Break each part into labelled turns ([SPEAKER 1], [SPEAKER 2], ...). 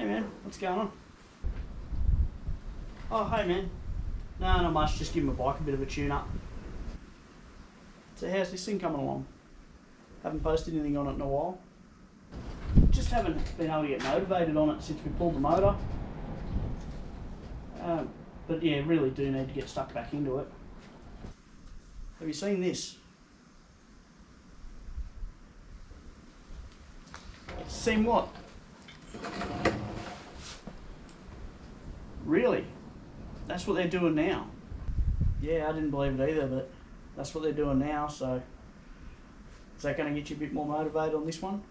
[SPEAKER 1] man, what's going on? Oh, hey man. No, not much, just give my bike a bit of a tune up. So how's this thing coming along? Haven't posted anything on it in a while. Just haven't been able to get motivated on it since we pulled the motor. But yeah, really do need to get stuck back into it. Have you seen this? Seen what? Really? That's what they're doing now? Yeah, I didn't believe it either, but that's what they're doing now, so is that going to get you a bit more motivated on this one?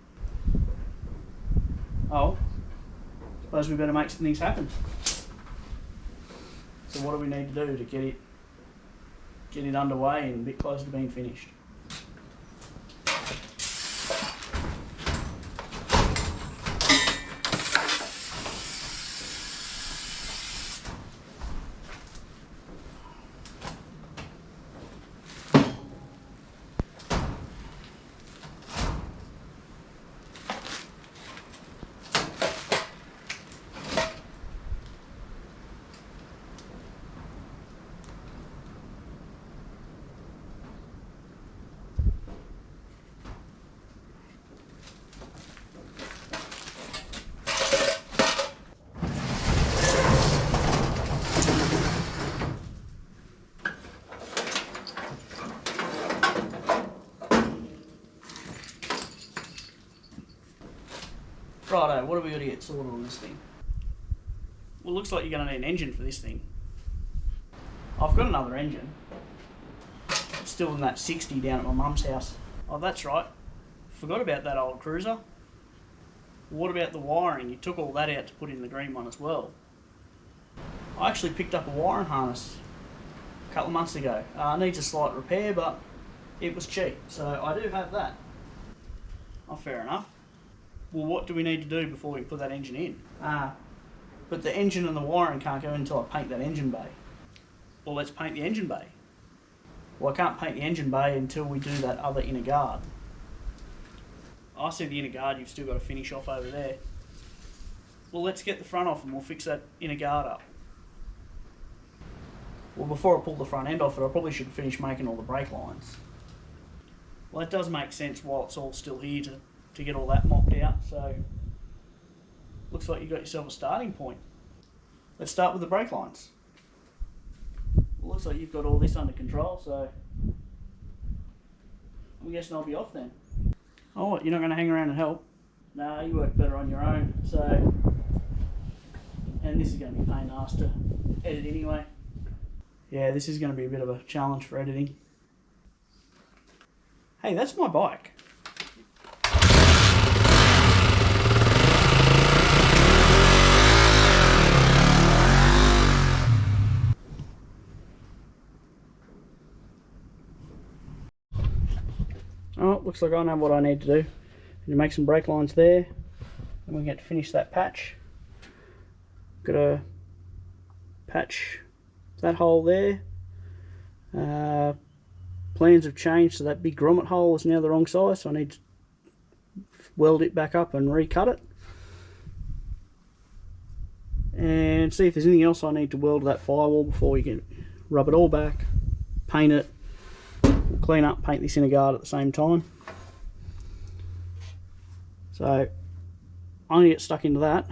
[SPEAKER 1] Oh, suppose we better make some things happen. So what do we need to do to get it underway and a bit closer to being finished? Righto, what have we got to get sorted on this thing? Well, it looks like you're going to need an engine for this thing. I've got another engine. It's still in that 60 down at my mum's house. Oh, that's right. Forgot about that old cruiser. What about the wiring? You took all that out to put in the green one as well. I actually picked up a wiring harness a couple of months ago. Needs a slight repair, but it was cheap, so I do have that. Oh, fair enough. Well, what do we need to do before we put that engine in? But the engine and the wiring can't go in until I paint that engine bay. Well, let's paint the engine bay. Well, I can't paint the engine bay until we do that other inner guard. I see the inner guard you've still got to finish off over there. Well, let's get the front off and we'll fix that inner guard up. Well, before I pull the front end off it, I probably should finish making all the brake lines. Well, it does make sense while it's all still here to get all that mocked out, so looks like you got yourself a starting point. Let's start with the brake lines. Well, looks like you've got all this under control, so I'm guessing I'll be off then. Oh, what, you're not going to hang around and help? No, you work better on your own, so, and this is going to be a pain in the ass to edit anyway. Yeah, this is going to be a bit of a challenge for editing. Hey, that's my bike. Oh, looks like I know what I need to do. I need to make some brake lines there, and we get to finish that patch. Got to patch that hole there. Plans have changed, so that big grommet hole is now the wrong size, so I need to weld it back up and recut it. And see if there's anything else I need to weld to that firewall before we can rub it all back, paint it, clean up, paint this inner guard at the same time. So I'm going to get stuck into that.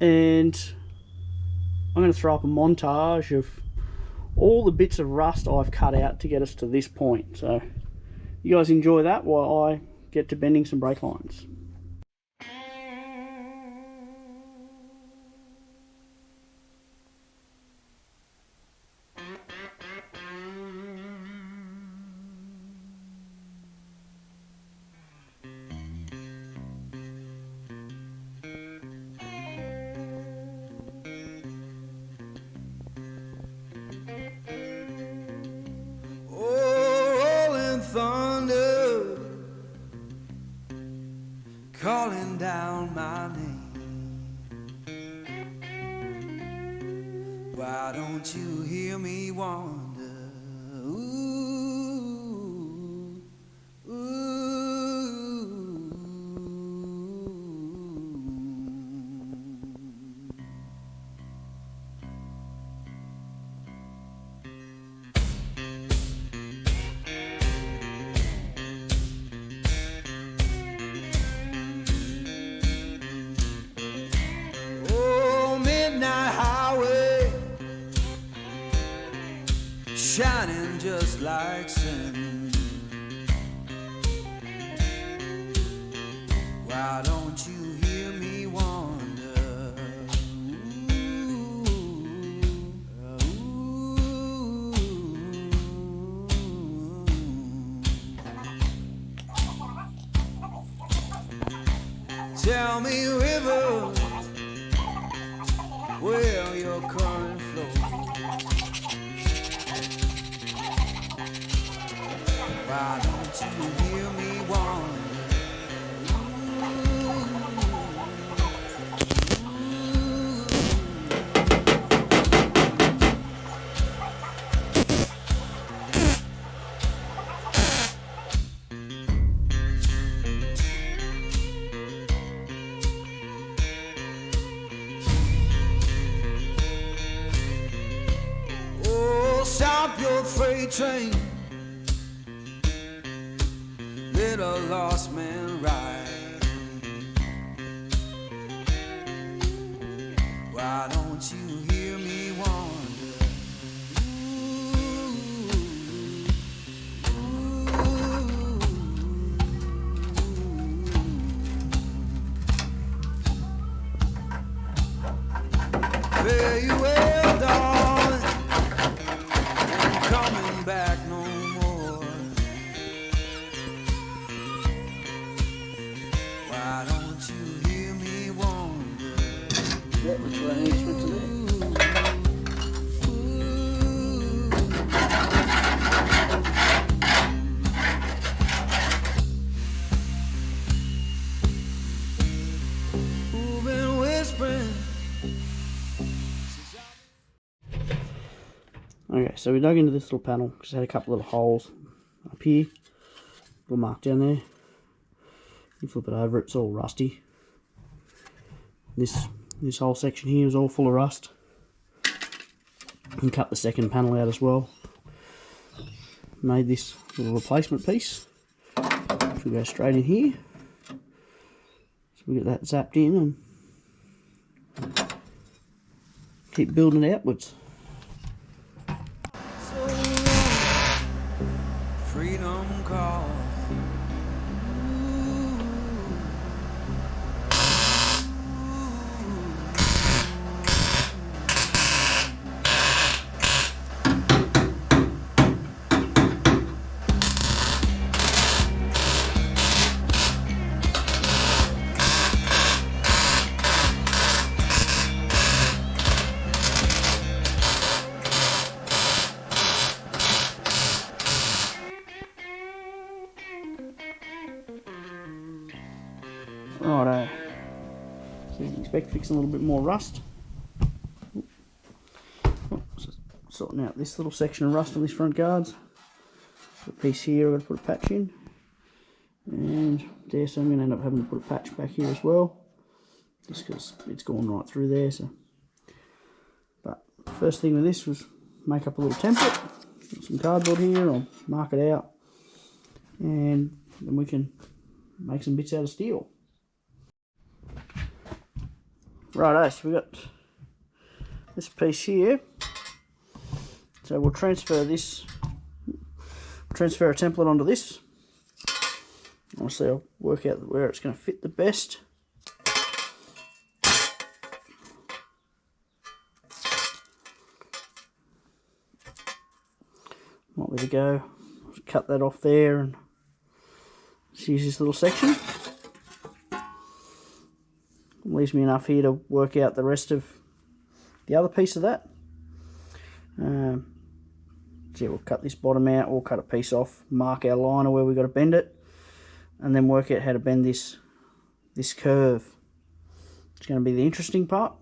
[SPEAKER 1] And I'm going to throw up a montage of all the bits of rust I've cut out to get us to this point. So you guys enjoy that while I get to bending some brake lines.
[SPEAKER 2] Calling down my name. Why don't you hear me wonder? Ooh, ooh. just like sin. Why don't you hear me wonder? Tell me, river, where your current flows. Why don't you hear me wonder? Oh, stop your freight train. Let a lost man ride. Why don't you hear me wonder? Fare you well, darling, ain't coming back no more. Why don't you hear me wonder?
[SPEAKER 1] Yeah, which way needs to there.
[SPEAKER 2] Who been whispering?
[SPEAKER 1] Okay, so we dug into this little panel because it had a couple little holes up here. Little mark down there. You flip it over, it's all rusty. This whole section here is all full of rust. And cut the second panel out as well. Made this little replacement piece, which will go straight in here. So we get that zapped in and keep building it outwards.
[SPEAKER 2] So long, freedom calls.
[SPEAKER 1] Righto. So you can expect fixing a little bit more rust. So sorting out this little section of rust on these front guards. The piece here I've got to put a patch in. And there, so I'm going to end up having to put a patch back here as well. Just because it's gone right through there. So, but first thing with this was make up a little template. Got some cardboard here, I'll mark it out. And then we can make some bits out of steel. Righto, so we've got this piece here. So we'll transfer a template onto this. Obviously I'll work out where it's going to fit the best. Might be to go, cut that off there and just use this little section. Leaves me enough here to work out the rest of the other piece of that. So yeah, we'll cut this bottom out, we'll cut a piece off, mark our line of where we've got to bend it, and then work out how to bend this curve. It's going to be the interesting part.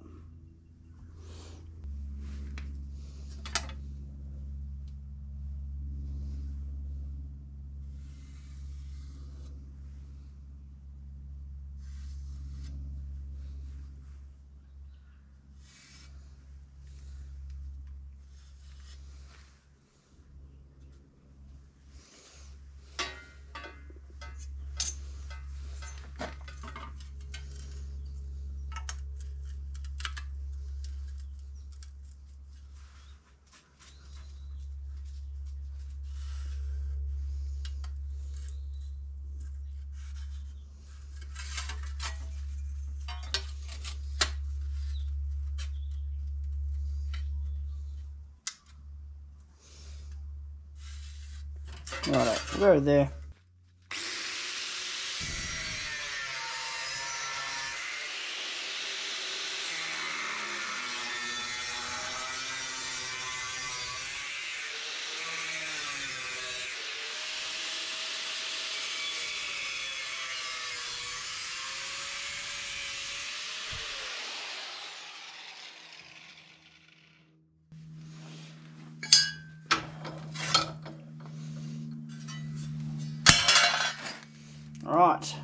[SPEAKER 1] Right, we'll go there. Right,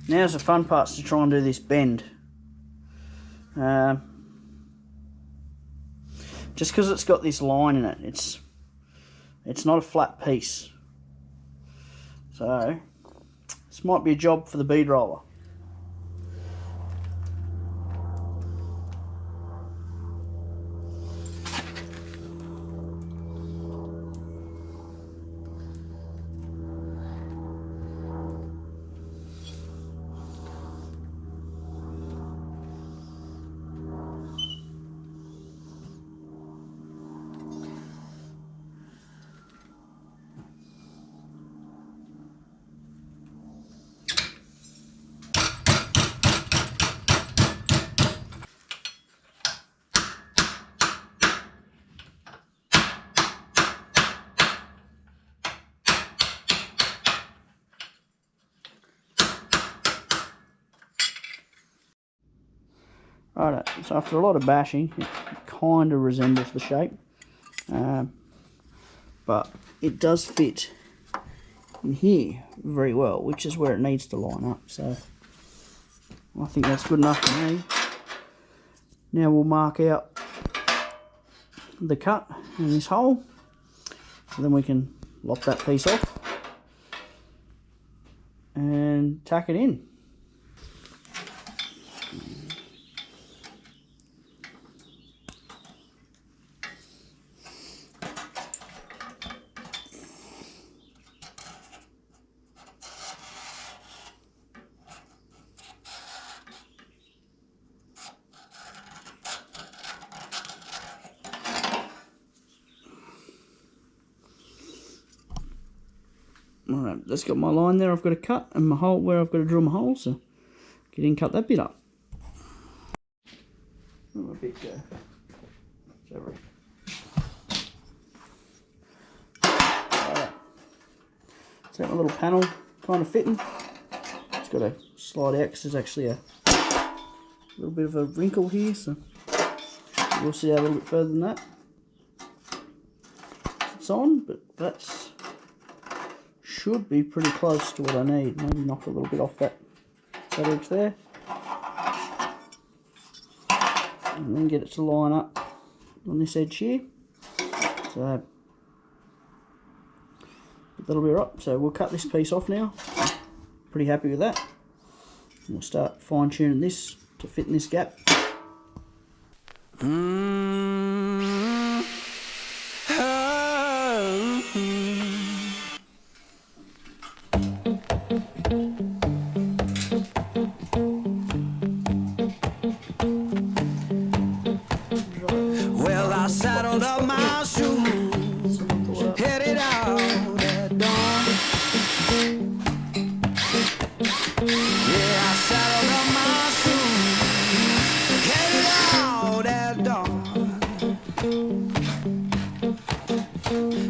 [SPEAKER 1] now's the fun parts to try and do this bend. Just because it's got this line in it, it's not a flat piece. So this might be a job for the bead roller. Right, so after a lot of bashing, it kind of resembles the shape, but it does fit in here very well, which is where it needs to line up. So I think that's good enough for me. Now we'll mark out the cut in this hole, and then we can lop that piece off and tack it in. Alright, that's got my line there I've got to cut, and my hole where I've got to drill my hole, so get in, cut that bit up. Oh, a bit sorry. Alright, so my little panel kind of fitting. It's got to slide out because there's actually a little bit of a wrinkle here, so we'll see a little bit further than that. It's on, but that's should be pretty close to what I need. Maybe knock a little bit off that edge there, and then get it to line up on this edge here. So that'll be right. So we'll cut this piece off now. Pretty happy with that. We'll start fine tuning this to fit in this gap.
[SPEAKER 2] Well, I saddled up my shoes, headed out at dawn. Yeah, I saddled up my shoes, headed out at dawn.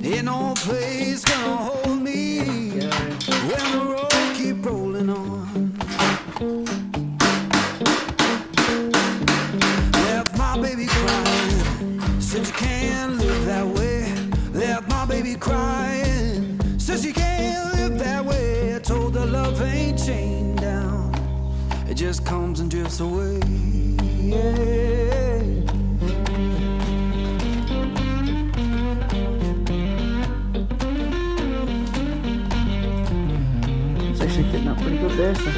[SPEAKER 2] Ain't no place gonna hold me when the road keep rolling on. Left my baby crying, said you can't live that way. Left my baby crying, says you can't live that way. I told her love ain't chained down, it just comes and drifts away. Yeah.
[SPEAKER 1] It's actually fitting up pretty good there, so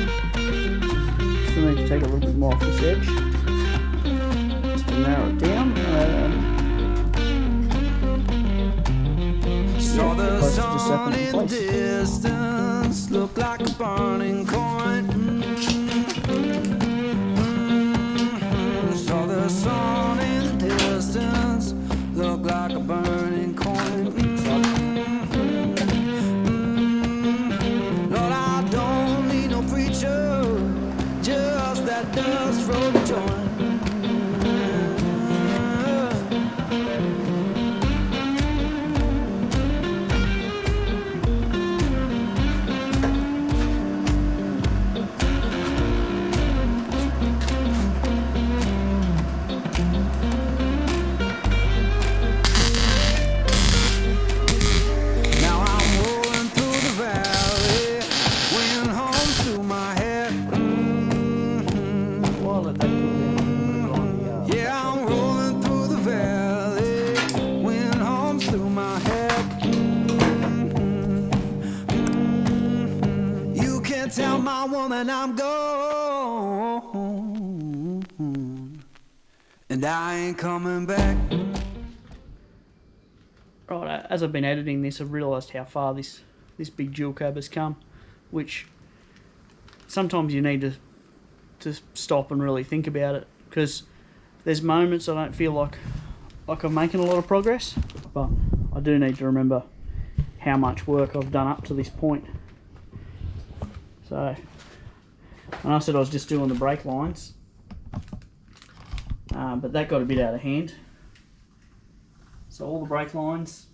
[SPEAKER 1] still need to take a little bit more off this edge just to narrow it down.
[SPEAKER 2] Saw the sun in the distance, looked like a burning coin. Saw the sun in the distance, looked like a burning coin. and tell my woman I'm gone, and I ain't coming back.
[SPEAKER 1] Right, as I've been editing this, I've realised how far this big dual cab has come, which sometimes you need to stop and really think about it, because there's moments I don't feel like I'm making a lot of progress, but I do need to remember how much work I've done up to this point. So, and I said I was just doing the brake lines, but that got a bit out of hand. So all the brake lines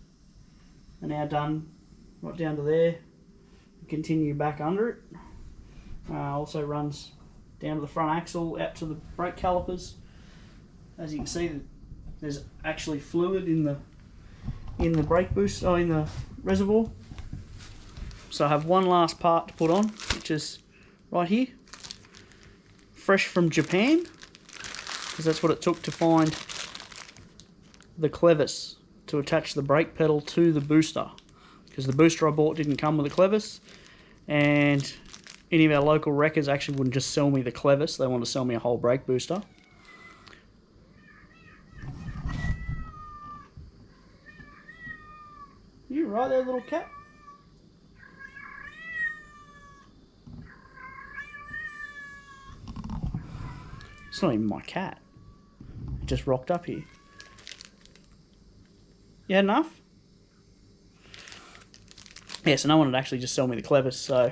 [SPEAKER 1] are now done right down to there. Continue back under it. Also runs down to the front axle, out to the brake calipers. As you can see, there's actually fluid in the brake boost, in the reservoir. So I have one last part to put on, which is right here, fresh from Japan, because that's what it took to find the clevis to attach the brake pedal to the booster, because the booster I bought didn't come with a clevis, and any of our local wreckers actually wouldn't just sell me the clevis, they want to sell me a whole brake booster. You right there, little cat? It's not even my cat. It just rocked up here. You had enough? Yeah, so no one would actually just sell me the clevis, so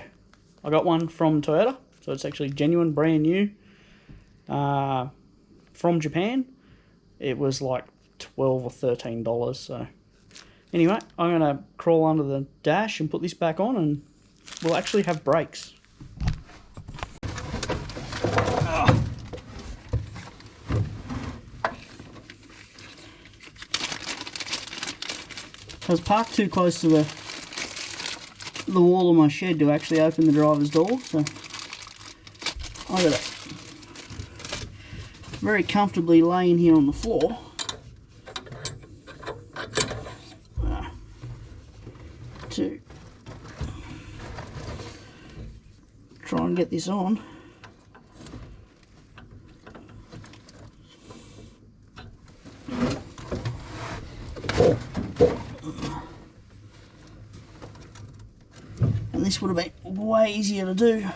[SPEAKER 1] I got one from Toyota, so it's actually genuine, brand new, from Japan. It was like $12 or $13, so anyway, I'm going to crawl under the dash and put this back on, and we'll actually have brakes. I was parked too close to the wall of my shed to actually open the driver's door, so I got it very comfortably laying here on the floor. To try and get this on. And this would have been way easier to do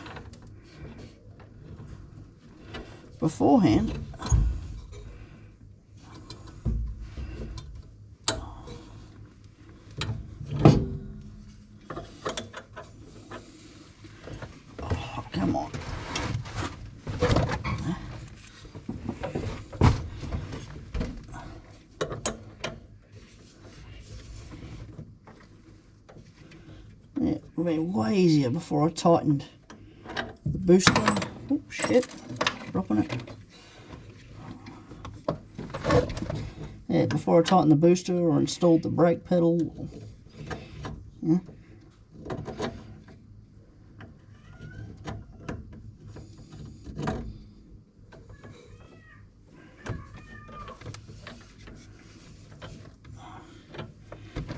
[SPEAKER 1] beforehand. Oh, come on. It would have been way easier before I tightened the booster. Oh shit, dropping it. Yeah, before I tightened the booster or installed the brake pedal. Yeah.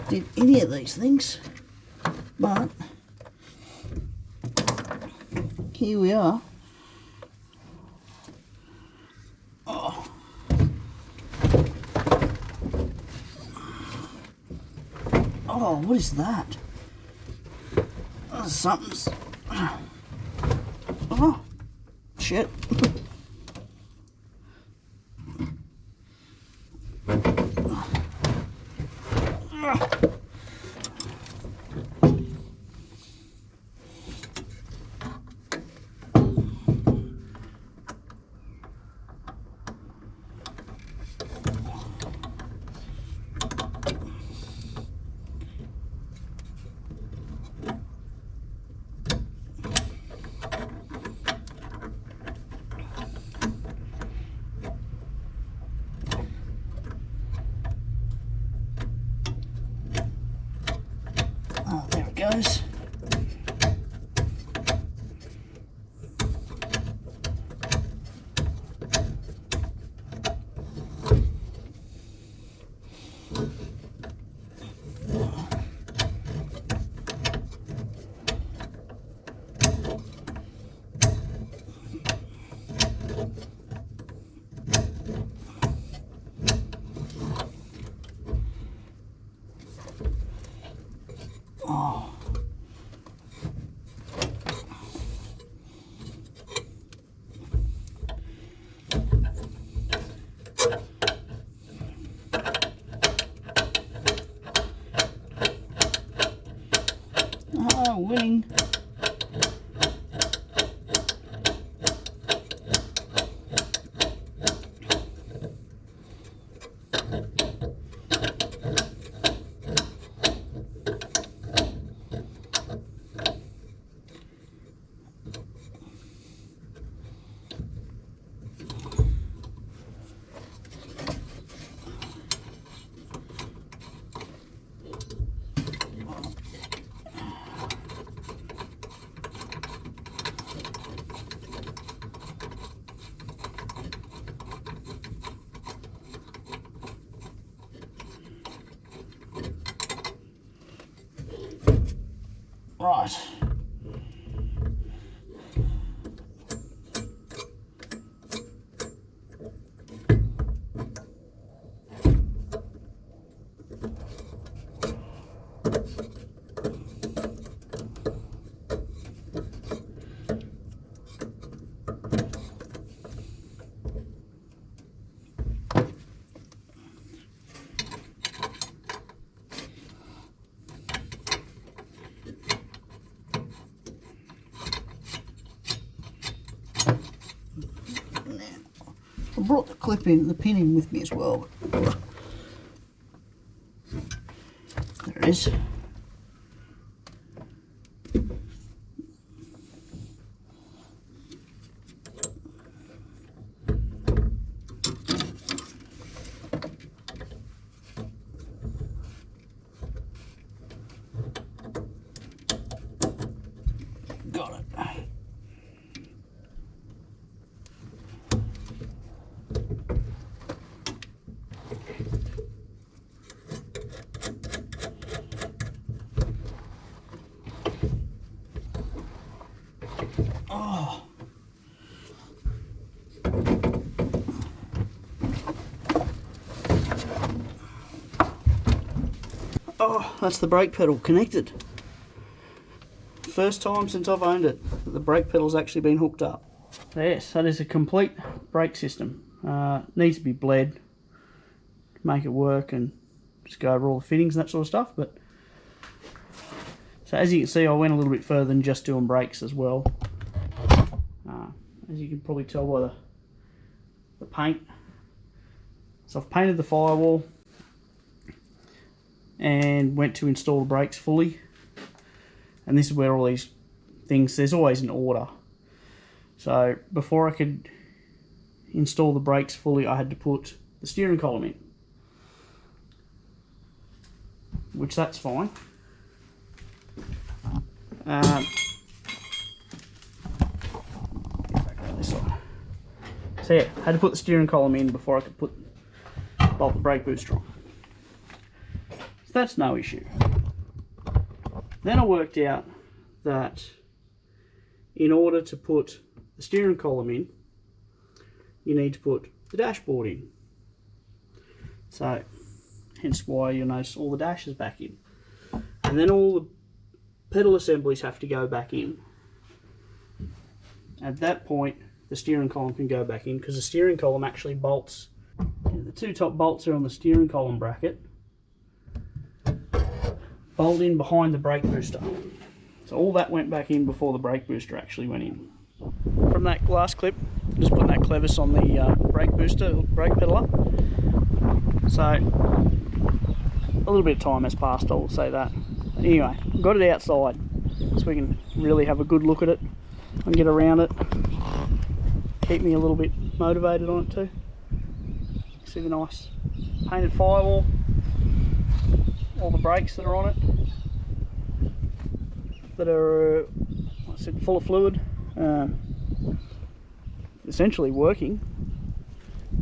[SPEAKER 1] Did any of these things, but here we are. Oh. Oh, what is that? Oh, something's... Oh, shit. Oh, there it goes. clipping. Right. I brought the clip in, the pin in with me as well. There it is. Got it. Oh, that's the brake pedal connected. First time since I've owned it that the brake pedal's actually been hooked up. Yes, that is a complete brake system. Needs to be bled to make it work and just go over all the fittings and that sort of stuff. But so as you can see, I went a little bit further than just doing brakes as well. As you can probably tell by the paint. So I've painted the firewall and went to install the brakes fully. And this is where all these things, there's always an order. So before I could install the brakes fully, I had to put the steering column in, which that's fine. So yeah, I had to put the steering column in before I could bolt the brake booster on. So that's no issue. Then I worked out that in order to put the steering column in, you need to put the dashboard in. So hence why you'll notice all the dash is back in. And then all the pedal assemblies have to go back in. At that point, the steering column can go back in because the steering column actually bolts. The two top bolts are on the steering column bracket. Bolt in behind the brake booster. So all that went back in before the brake booster actually went in. From that glass clip, just putting that clevis on the brake booster, brake pedal up. So a little bit of time has passed, I will say that. But anyway, got it outside so we can really have a good look at it and get around it. Keep me a little bit motivated on it too. See the nice painted firewall, all the brakes that are on it that are, like I said, full of fluid, essentially working.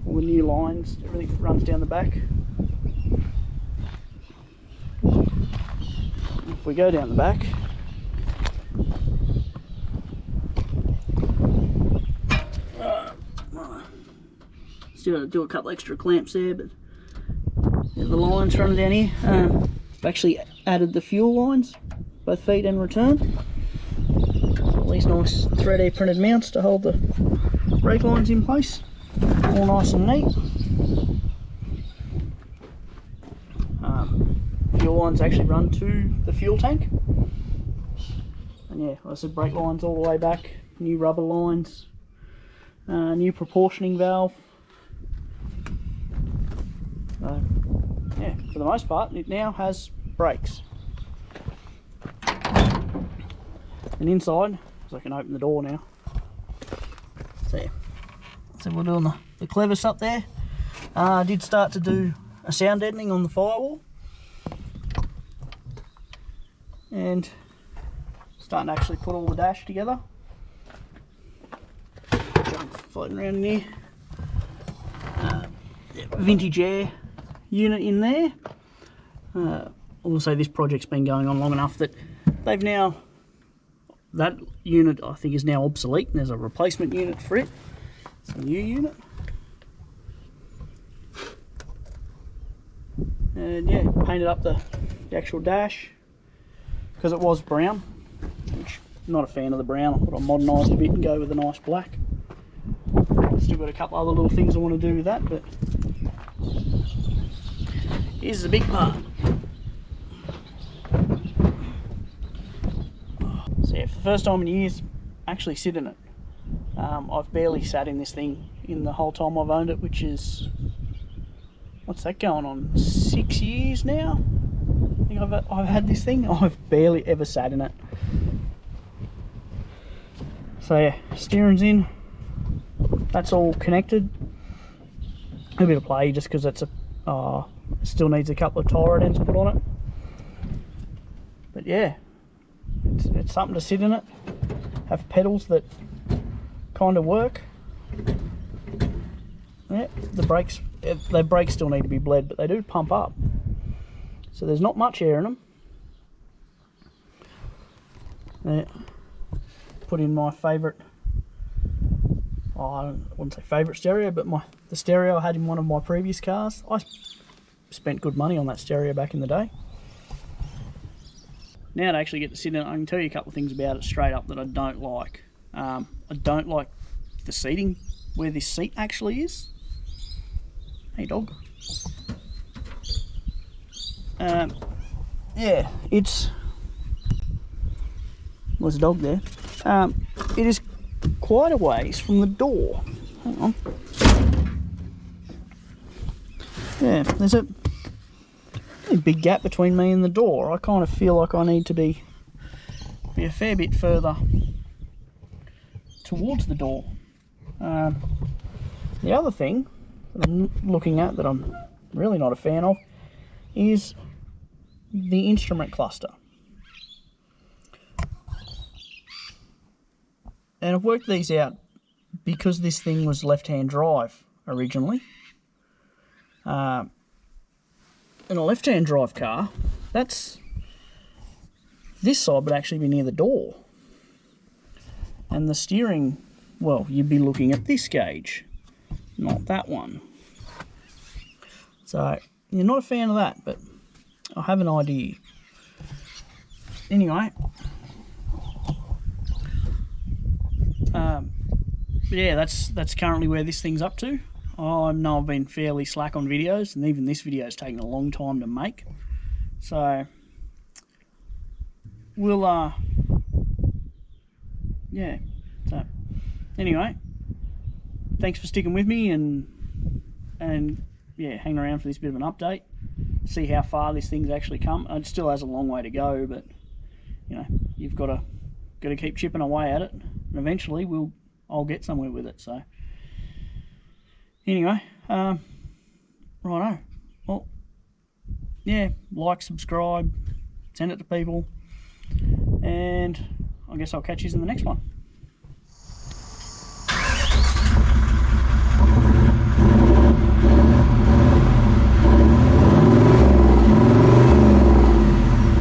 [SPEAKER 1] All the new lines, everything runs down the back. If we go down the back, still got to do a couple extra clamps there, but yeah, the lines running down here. I've actually added the fuel lines, both feed and return. All these nice 3D printed mounts to hold the brake lines in place, all nice and neat. Fuel lines actually run to the fuel tank. And yeah, like I said, brake lines all the way back, new rubber lines, new proportioning valve. So yeah, for the most part, it now has brakes. And inside, so I can open the door now. So yeah, so we're doing the clevis up there. I did start to do a sound deadening on the firewall, and starting to actually put all the dash together. Floating around in here. Vintage air unit in there. I will say this project's been going on long enough that they've now, that unit I think is now obsolete, and there's a replacement unit for it. It's a new unit. And yeah, painted up the actual dash because it was brown, which I'm not a fan of the brown. I thought I modernised a bit and go with a nice black. Still got a couple other little things I want to do with that, but here's the big part. So yeah, for the first time in years, actually sit in it. I've barely sat in this thing in the whole time I've owned it, which is, what's that going on, 6 years now? I think I've had this thing. I've barely ever sat in it. So yeah, steering's in. That's all connected. A bit of play just because it's a it still needs a couple of tie ends put on it. But yeah, it's something to sit in it. Have pedals that kind of work. Yeah, the brakes still need to be bled, but they do pump up. So there's not much air in them. Yeah. Put in my favourite, I wouldn't say favourite stereo, but the stereo I had in one of my previous cars. I spent good money on that stereo back in the day. Now to actually get to sit in it, I can tell you a couple of things about it straight up that I don't like. I don't like the seating, where this seat actually is. Hey dog. Yeah, it's, there's a dog there. It is quite a ways from the door. Hang on. Yeah, there's a big gap between me and the door. I kind of feel like I need to be a fair bit further towards the door. The other thing that I'm looking at that I'm really not a fan of is the instrument cluster. And I've worked these out because this thing was left-hand drive originally. In a left-hand drive car, this side would actually be near the door. And the steering, well, you'd be looking at this gauge, not that one. So, you're not a fan of that, but I have an idea. Anyway, yeah, that's currently where this thing's up to. I know I've been fairly slack on videos, and even this video's taken a long time to make. So, we'll, yeah. So, anyway, thanks for sticking with me, and yeah, hang around for this bit of an update. See how far this thing's actually come. It still has a long way to go, but you know, you've got to keep chipping away at it, and eventually I'll get somewhere with it. So anyway, righto. Well, yeah, like, subscribe, send it to people, and I guess I'll catch you in the next one.